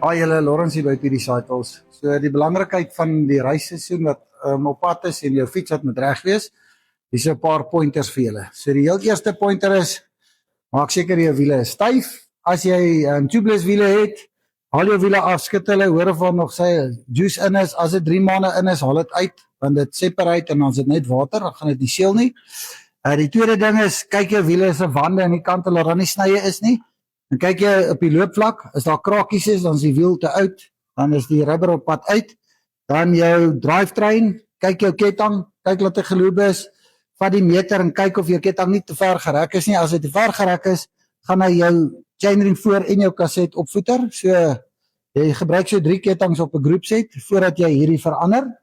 Hi julle, Lawrence hier by PD Cycles. So die belangrikheid van die reisseisoen wat op pad is en jou fiets wat moet reg wees, hier is 'n paar pointers vir julle. So die heel eerste pointer is, maak seker jou wiele is styf. As jy tubeless wiele het, haal jou wiele af, skit hulle, hoor of daar nog sy juice in is. As dit 3 maande in is, haal dit uit, want dit separate en dan is dit net water, dan gaan dit nie seël nie. Die tweede ding is, kyk jou wiele is 'n wande aan die kant, hulle daar nie snye is nie. En kyk jy op die loopvlak, as daar krakies is, dan is die wiel te oud, dan is die rubber op pad uit. Dan jou drivetrain, kyk jou ketting, kyk laat hy geloop is, vat die meter en kyk of jou ketting nie te ver gerek is nie. As hy te ver gerek is, gaan hy jou chainring voor en jou kaset opvoeter. So jy gebruik so 3 kettings op 'n groepset voordat jy hierdie verander.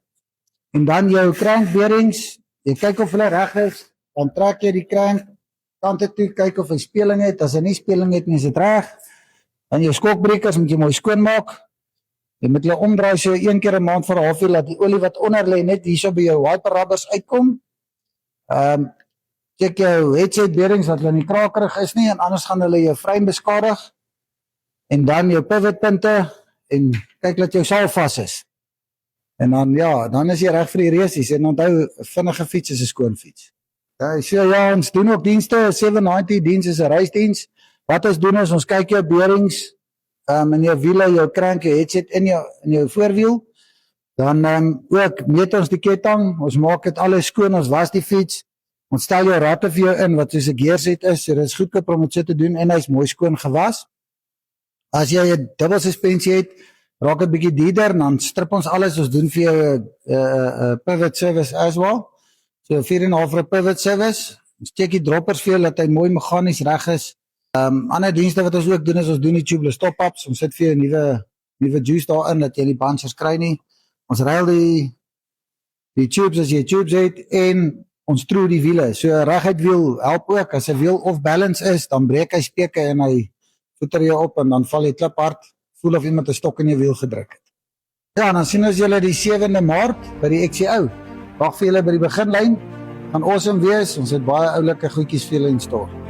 En dan jou crankbearings, jy kyk of hulle reg is, dan trek jy die crank kante toe, kyk of hy speling het. As hy nie speling het nie, is dit reg. Dan jou skokbrekers moet jy mooi skoonmaak. Jy moet hulle omdraai so 1 keer 'n maand vir 'n halfuur, laat die olie wat onder lê net hierso by jou wiper rubbers uitkom. Check jou headset bearings dat hulle nie krakerig is nie, en anders gaan hulle jou frame beskadig. En dan jou pivotpunte en kyk dat jou saal vas is. En dan is jy reg vir die races. En onthou, vinnige fiets is 'n skoon fiets. So ons doen ook dienste, 790 diens is 'n reisdiens. Wat ons doen is, ons kyk jou bearings, in jou wiele, jou crank, jou headset in jou voorwiel. Dan ook meet ons die ketting, ons maak dit alles skoon, ons was die fiets. Ons stel jou ratte vir jou in, wat soos 'n gearset is, so dit is goedkoop om dit so te doen, en hy is mooi skoon gewas. As jy 'n dubbel suspensie het, raak dit bietjie duurder, dan strip ons alles, ons doen vir jou 'n pivot service as well. So 4,5 vir 'n pivot service. Ons check die droppers vir jou, dat hy mooi meganies reg is. Ander dienste wat ons ook doen is, ons doen die tubeless top-ups. Ons sit vir jou nuwe juice daarin, dat jy die bunchers kry nie. Ons ruil die tubes as jy tubes het, en ons troe die wiele. So 'n reguit wiel help ook. As 'n wiel off balance is, dan breek hy speke en hy voeter jou op en dan val jy kliphard. Voel of iemand 'n stok in jou wiel gedruk het. Ja, dan sien ons julle die 7de Maart by die XCO. Wag vir julle by die beginlyn. Gaan awesome wees. Ons het baie oulike goedjies vir julle in store.